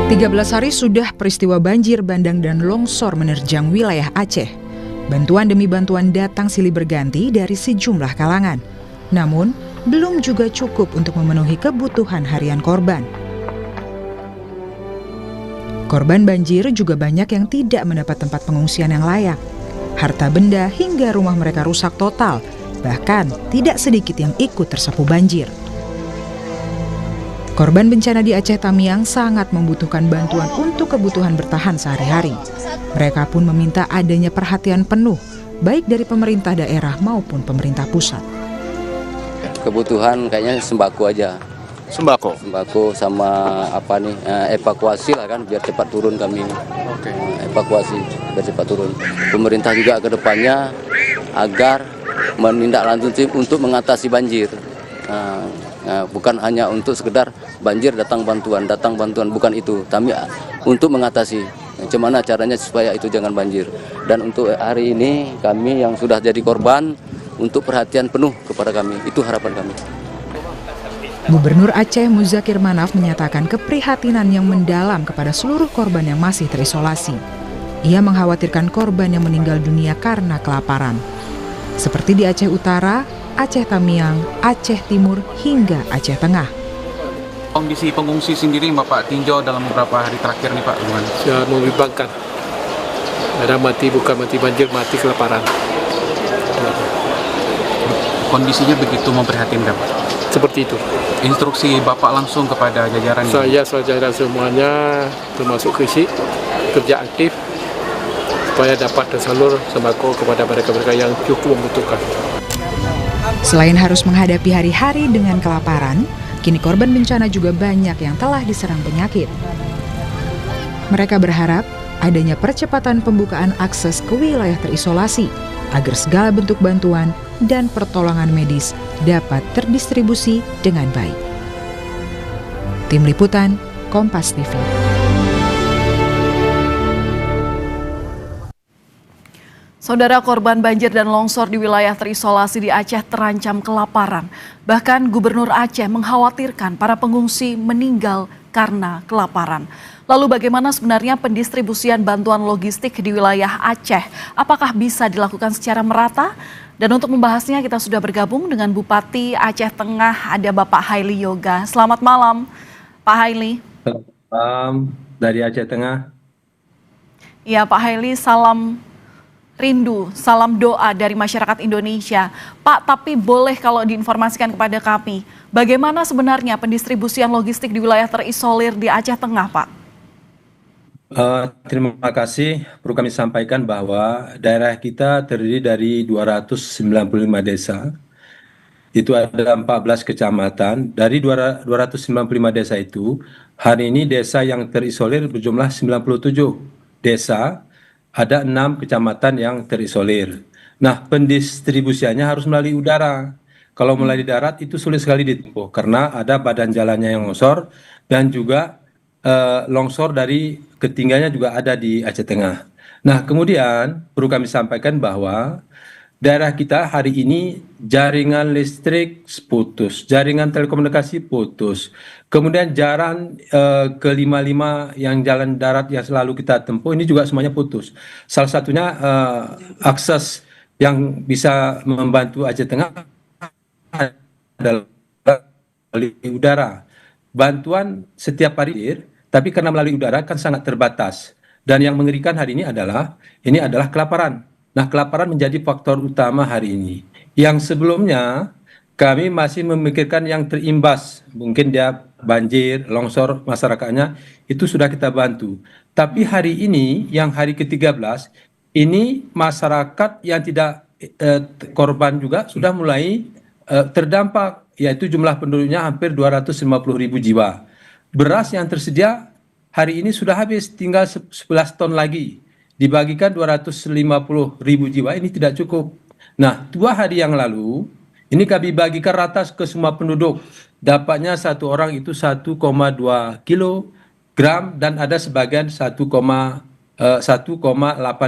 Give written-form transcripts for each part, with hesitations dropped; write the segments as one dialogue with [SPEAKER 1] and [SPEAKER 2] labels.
[SPEAKER 1] 13 hari sudah peristiwa banjir bandang dan longsor menerjang wilayah Aceh. Bantuan demi bantuan datang silih berganti dari sejumlah kalangan. Namun, belum juga cukup untuk memenuhi kebutuhan harian korban. Korban banjir juga banyak yang tidak mendapat tempat pengungsian yang layak. Harta benda hingga rumah mereka rusak total, bahkan tidak sedikit yang ikut tersapu banjir. Korban bencana di Aceh Tamiang sangat membutuhkan bantuan untuk kebutuhan bertahan sehari-hari. Mereka pun meminta adanya perhatian penuh, baik dari pemerintah daerah maupun pemerintah pusat.
[SPEAKER 2] Kebutuhan kayaknya sembako aja.
[SPEAKER 3] Sembako?
[SPEAKER 2] Sembako sama evakuasi lah kan, biar cepat turun kami.
[SPEAKER 3] Oke.
[SPEAKER 2] Evakuasi, biar cepat turun. Pemerintah juga ke depannya agar menindaklanjuti untuk mengatasi banjir. Bukan hanya untuk sekedar banjir datang bantuan, bukan itu. Tapi untuk mengatasi, bagaimana caranya supaya itu jangan banjir. Dan untuk hari ini kami yang sudah jadi korban, untuk perhatian penuh kepada kami, itu harapan kami.
[SPEAKER 1] Gubernur Aceh Muzakir Manaf menyatakan keprihatinan yang mendalam kepada seluruh korban yang masih terisolasi. Ia mengkhawatirkan korban yang meninggal dunia karena kelaparan. Seperti di Aceh Utara, Aceh Tamiang, Aceh Timur, hingga Aceh Tengah.
[SPEAKER 3] Kondisi pengungsi sendiri Bapak tinjau dalam beberapa hari terakhir nih Pak, gimana?
[SPEAKER 4] Ya, membimbangkan. Ada bukan mati banjir, mati kelaparan.
[SPEAKER 3] Kondisinya begitu memprihatinkan Pak?
[SPEAKER 4] Seperti itu.
[SPEAKER 3] Instruksi Bapak langsung kepada jajaran?
[SPEAKER 4] Saya jajaran semuanya, termasuk kerja aktif, supaya dapat tersalur sembako kepada mereka-mereka yang cukup membutuhkan.
[SPEAKER 1] Selain harus menghadapi hari-hari dengan kelaparan, kini korban bencana juga banyak yang telah diserang penyakit. Mereka berharap adanya percepatan pembukaan akses ke wilayah terisolasi agar segala bentuk bantuan dan pertolongan medis dapat terdistribusi dengan baik. Tim Liputan, Kompas TV.
[SPEAKER 5] Saudara, korban banjir dan longsor di wilayah terisolasi di Aceh terancam kelaparan. Bahkan Gubernur Aceh mengkhawatirkan para pengungsi meninggal karena kelaparan. Lalu bagaimana sebenarnya pendistribusian bantuan logistik di wilayah Aceh? Apakah bisa dilakukan secara merata? Dan untuk membahasnya kita sudah bergabung dengan Bupati Aceh Tengah, ada Bapak Haili Yoga. Selamat malam, Pak Haili.
[SPEAKER 6] Malam dari Aceh Tengah.
[SPEAKER 5] Ya, Pak Haili, salam rindu, salam doa dari masyarakat Indonesia. Pak, tapi boleh kalau diinformasikan kepada kami, bagaimana sebenarnya pendistribusian logistik di wilayah terisolir di Aceh Tengah, Pak?
[SPEAKER 6] Terima kasih. Perlu kami sampaikan bahwa daerah kita terdiri dari 295 desa. Itu ada 14 kecamatan. Dari 295 desa itu, hari ini desa yang terisolir berjumlah 97 desa. Ada 6 kecamatan yang terisolir. Nah, pendistribusiannya harus melalui udara. Kalau melalui darat itu sulit sekali ditempuh karena ada badan jalannya yang longsor dan juga longsor dari ketinggiannya juga ada di Aceh Tengah. Nah, kemudian perlu kami sampaikan bahwa daerah kita hari ini jaringan listrik putus, jaringan telekomunikasi putus, kemudian jalan ke-55 yang jalan darat yang selalu kita tempuh ini juga semuanya putus. Salah satunya akses yang bisa membantu Aceh Tengah adalah melalui udara. Bantuan setiap hari, tapi karena melalui udara kan sangat terbatas. Dan yang mengerikan hari ini adalah kelaparan. Nah, kelaparan menjadi faktor utama hari ini. Yang sebelumnya kami masih memikirkan yang terimbas, mungkin dia banjir, longsor masyarakatnya, itu sudah kita bantu. Tapi hari ini, yang hari ke-13, ini masyarakat yang tidak korban juga sudah mulai terdampak, yaitu jumlah penduduknya hampir 250.000 jiwa. Beras yang tersedia hari ini sudah habis, tinggal 11 ton lagi. Dibagikan 250.000 jiwa, ini tidak cukup. Nah, 2 hari yang lalu, ini kami bagikan rata ke semua penduduk. Dapatnya satu orang itu 1,2 kilogram dan ada sebagian 1,8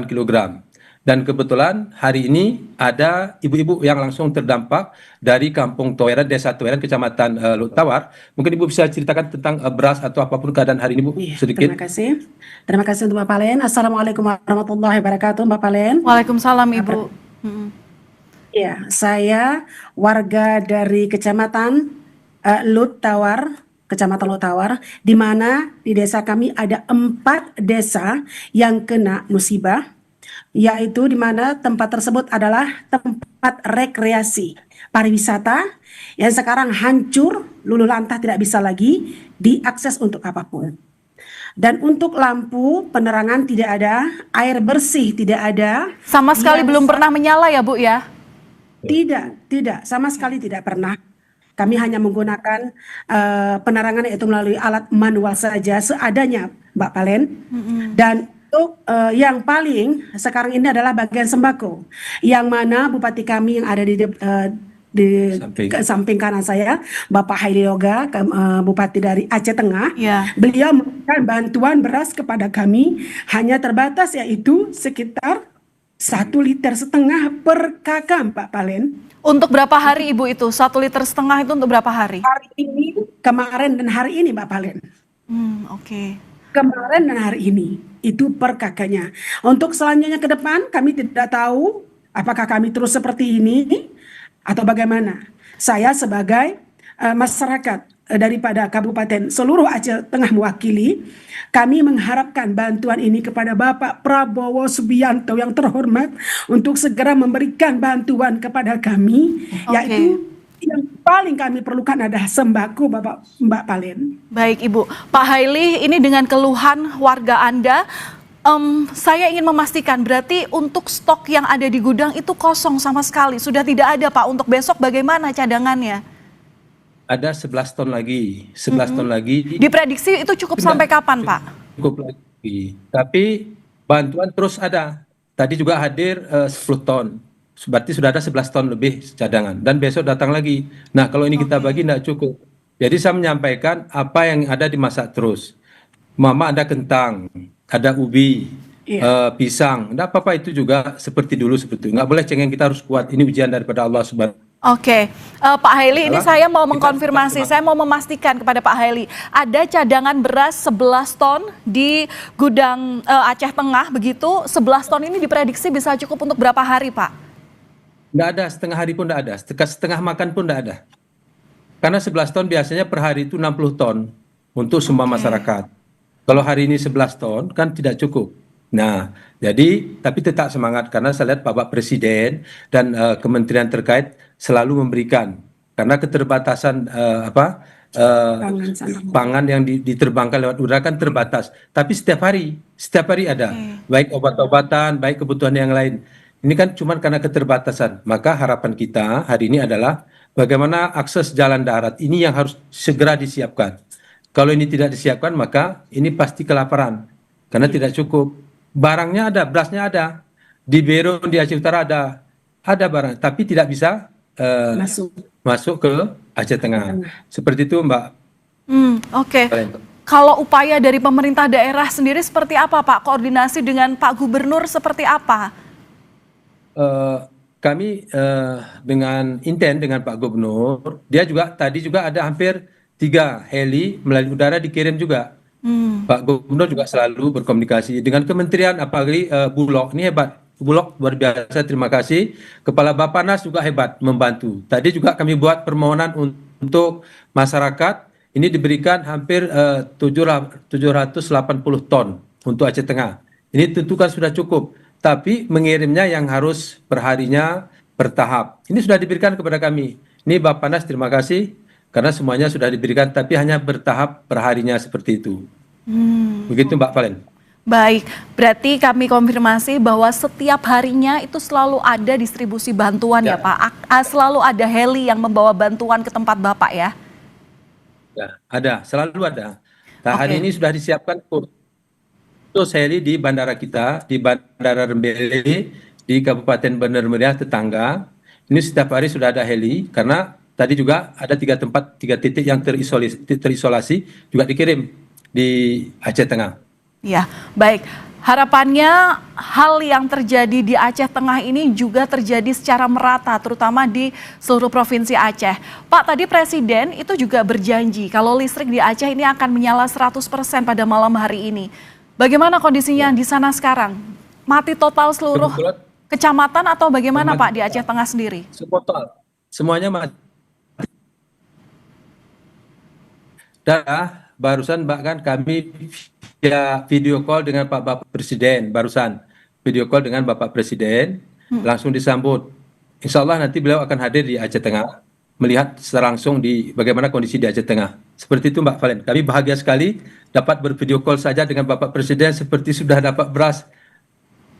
[SPEAKER 6] kilogram. Dan kebetulan hari ini ada ibu-ibu yang langsung terdampak dari Kampung Toweran, Desa Toweran, Kecamatan Lut Tawar. Mungkin Ibu bisa ceritakan tentang beras atau apapun keadaan hari ini, Bu,
[SPEAKER 7] Iya,
[SPEAKER 6] sedikit.
[SPEAKER 7] terima kasih. Terima kasih untuk Bapak Len. Assalamualaikum warahmatullahi wabarakatuh, Bapak Len.
[SPEAKER 5] Waalaikumsalam Ibu.
[SPEAKER 7] Ya, saya warga dari Kecamatan Lut Tawar, Kecamatan Lut Tawar, di mana di desa kami ada 4 desa yang kena musibah, yaitu di mana tempat tersebut adalah tempat rekreasi pariwisata yang sekarang hancur, luluh lantah, tidak bisa lagi diakses untuk apapun. Dan untuk lampu penerangan tidak ada, air bersih tidak ada.
[SPEAKER 5] Sama sekali belum pernah menyala ya Bu ya?
[SPEAKER 7] Tidak, sama sekali tidak pernah. Kami hanya menggunakan penerangan yaitu melalui alat manual saja seadanya, Mbak Palen. Dan untuk yang paling sekarang ini adalah bagian sembako, yang mana Bupati kami yang ada di samping kanan saya, Bapak Haili Yoga, Bupati dari Aceh Tengah. Beliau memberikan bantuan beras kepada kami hanya terbatas, yaitu sekitar 1,5 liter per kakak, Pak Palen.
[SPEAKER 5] Untuk berapa hari Ibu itu? 1,5 liter itu untuk berapa hari?
[SPEAKER 7] Hari ini, kemarin dan hari ini, Pak Palen.
[SPEAKER 5] Oke.
[SPEAKER 7] Kemarin dan hari ini itu per kakaknya. Untuk selanjutnya ke depan kami tidak tahu apakah kami terus seperti ini atau bagaimana. Saya sebagai masyarakat daripada Kabupaten seluruh Aceh Tengah mewakili, kami mengharapkan bantuan ini kepada Bapak Prabowo Subianto yang terhormat untuk segera memberikan bantuan kepada kami, yaitu yang paling kami perlukan adalah sembako, Mbak Palen.
[SPEAKER 5] Baik Ibu. Pak Haili, ini dengan keluhan warga Anda, saya ingin memastikan berarti untuk stok yang ada di gudang itu kosong sama sekali, sudah tidak ada Pak. Untuk besok bagaimana cadangannya?
[SPEAKER 6] Ada 11 ton lagi, 11 ton lagi.
[SPEAKER 5] Diprediksi itu cukup sampai kapan Pak?
[SPEAKER 6] Cukup lagi, tapi bantuan terus ada. Tadi juga hadir 10 ton. Berarti sudah ada 11 ton lebih cadangan. Dan besok datang lagi. Nah, kalau ini kita bagi tidak cukup. Jadi saya menyampaikan apa yang ada dimasak terus. Mama ada kentang, ada ubi, pisang. Tidak apa-apa, itu juga seperti dulu, seperti itu. Nggak boleh cengeng, kita harus kuat. Ini ujian daripada Allah Subhanahu.
[SPEAKER 5] Pak Haili, ini saya mau mengkonfirmasi, saya mau memastikan kepada Pak Haili, ada cadangan beras 11 ton di gudang Aceh Tengah begitu, 11 ton ini diprediksi bisa cukup untuk berapa hari Pak?
[SPEAKER 6] Nggak ada, setengah hari pun nggak ada, setengah makan pun nggak ada. Karena 11 ton biasanya per hari itu 60 ton untuk semua masyarakat. Kalau hari ini 11 ton kan tidak cukup. Nah, jadi tapi tetap semangat karena saya lihat Bapak Presiden dan kementerian terkait selalu memberikan, karena keterbatasan pangan yang diterbangkan lewat udara kan terbatas. Tapi setiap hari ada, baik obat-obatan, baik kebutuhan yang lain. Ini kan cuma karena keterbatasan. Maka harapan kita hari ini adalah bagaimana akses jalan darat ini yang harus segera disiapkan. Kalau ini tidak disiapkan maka ini pasti kelaparan karena tidak cukup. Barangnya ada, berasnya ada. Di Bero, di Aceh Utara ada barang, tapi tidak bisa masuk ke Aceh Tengah. Seperti itu, Mbak.
[SPEAKER 5] Kalau upaya dari pemerintah daerah sendiri seperti apa, Pak? Koordinasi dengan Pak Gubernur seperti apa?
[SPEAKER 6] Kami dengan intent dengan Pak Gubernur, dia juga tadi juga ada hampir 3 heli melalui udara dikirim juga. Pak Gubernur juga selalu berkomunikasi dengan kementerian, apalagi Bulog, ini hebat. Bulog luar biasa, terima kasih. Kepala Bappenas juga hebat membantu. Tadi juga kami buat permohonan untuk masyarakat, ini diberikan hampir 780 ton untuk Aceh Tengah. Ini tentu kan sudah cukup. Tapi mengirimnya yang harus perharinya bertahap. Ini sudah diberikan kepada kami. Ini Bappenas terima kasih karena semuanya sudah diberikan, tapi hanya bertahap perharinya seperti itu. Begitu Mbak Palen.
[SPEAKER 5] Baik, berarti kami konfirmasi bahwa setiap harinya itu selalu ada distribusi bantuan ya Pak. Selalu ada heli yang membawa bantuan ke tempat Bapak ya?
[SPEAKER 6] Ya, ada, selalu ada. Nah, hari ini sudah disiapkan heli di bandara kita, di Bandara Rembele, di Kabupaten Bener Meriah tetangga. Ini setiap hari sudah ada heli, karena tadi juga ada 3 titik yang terisolasi juga dikirim di Aceh Tengah.
[SPEAKER 5] Ya, baik. Harapannya hal yang terjadi di Aceh Tengah ini juga terjadi secara merata, terutama di seluruh provinsi Aceh. Pak, tadi Presiden itu juga berjanji kalau listrik di Aceh ini akan menyala 100% pada malam hari ini. Bagaimana kondisinya di sana sekarang? Mati total seluruh kecamatan atau bagaimana Pak di Aceh Tengah sendiri?
[SPEAKER 6] Total, semuanya mati. Dan barusan bahkan kami via video call dengan Bapak Presiden, barusan video call dengan Bapak Presiden, langsung disambut. Insya Allah nanti beliau akan hadir di Aceh Tengah, melihat secara langsung di bagaimana kondisi di Aceh Tengah. Seperti itu Mbak Valen, kami bahagia sekali dapat bervideo call saja dengan Bapak Presiden seperti sudah dapat beras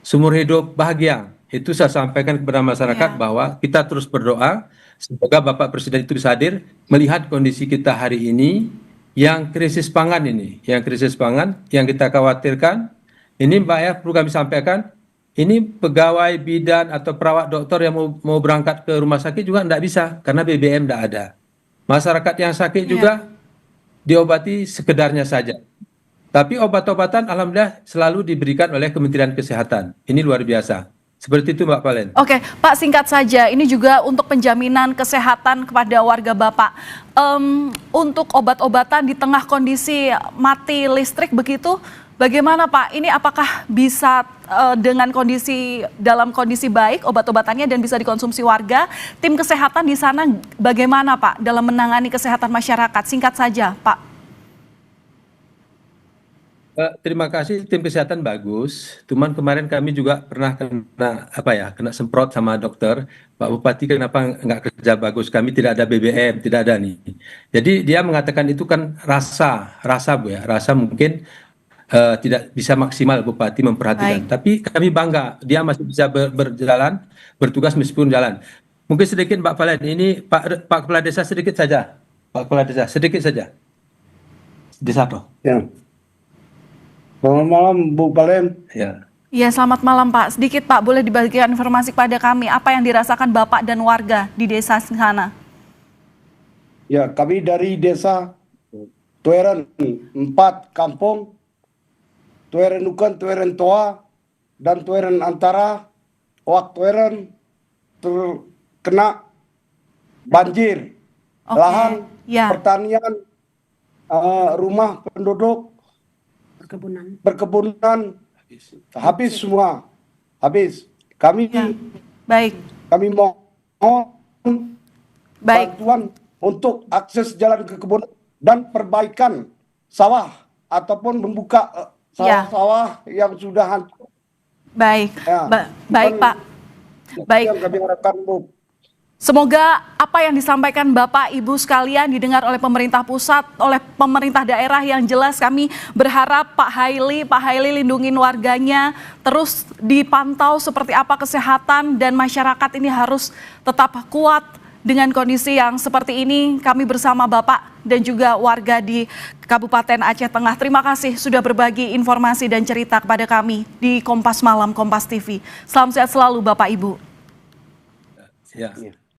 [SPEAKER 6] seumur hidup bahagia. Itu saya sampaikan kepada masyarakat bahwa kita terus berdoa, semoga Bapak Presiden itu bisa hadir, melihat kondisi kita hari ini, yang krisis pangan ini, yang kita khawatirkan, ini Mbak ya perlu kami sampaikan, ini pegawai bidan atau perawat dokter yang mau berangkat ke rumah sakit juga tidak bisa karena BBM tidak ada. Masyarakat yang sakit juga diobati sekedarnya saja. Tapi obat-obatan alhamdulillah selalu diberikan oleh Kementerian Kesehatan. Ini luar biasa. Seperti itu Mbak Valen.
[SPEAKER 5] Oke, Pak, singkat saja, ini juga untuk penjaminan kesehatan kepada warga Bapak. Untuk obat-obatan di tengah kondisi mati listrik begitu, bagaimana Pak? Ini apakah bisa dalam kondisi baik obat-obatannya dan bisa dikonsumsi warga? Tim kesehatan di sana bagaimana Pak dalam menangani kesehatan masyarakat? Singkat saja Pak.
[SPEAKER 6] Terima kasih, tim kesehatan bagus. Cuman kemarin kami juga pernah kena semprot sama dokter. Pak Bupati kenapa nggak kerja bagus? Kami tidak ada BBM, tidak ada nih. Jadi dia mengatakan itu kan rasa Bu ya, rasa mungkin tidak bisa maksimal Bupati memperhatikan. Tapi kami bangga, dia masih bisa berjalan, bertugas meskipun jalan. Mungkin sedikit Mbak Valen, ini Pak Kepala Desa sedikit saja. Pak Kepala Desa sedikit saja. Desa apa?
[SPEAKER 8] Ya. Selamat malam Bu Valen.
[SPEAKER 6] Ya.
[SPEAKER 5] Iya, selamat malam Pak. Sedikit Pak, boleh dibagikan informasi kepada kami apa yang dirasakan Bapak dan warga di desa sana?
[SPEAKER 8] Ya, kami dari desa Tueren 4 kampung, Tueren Nukan, Tueren Toa, dan Tueren Antara, Wak Tueren terkena banjir. Lahan, pertanian, rumah penduduk, perkebunan habis semua, habis. Kami mohon bantuan untuk akses jalan ke kebun dan perbaikan sawah ataupun membuka sawah-sawah yang sudah hancur.
[SPEAKER 5] Baik, baik Pak. Baik.
[SPEAKER 8] Yang kami harapkan Bu.
[SPEAKER 5] Semoga apa yang disampaikan Bapak Ibu sekalian didengar oleh pemerintah pusat, oleh pemerintah daerah. Yang jelas kami berharap Pak Haili lindungin warganya, terus dipantau seperti apa kesehatan, dan masyarakat ini harus tetap kuat dengan kondisi yang seperti ini. Kami bersama Bapak dan juga warga di Kabupaten Aceh Tengah. Terima kasih sudah berbagi informasi dan cerita kepada kami di Kompas Malam, Kompas TV. Salam sehat selalu Bapak Ibu.
[SPEAKER 6] Ya.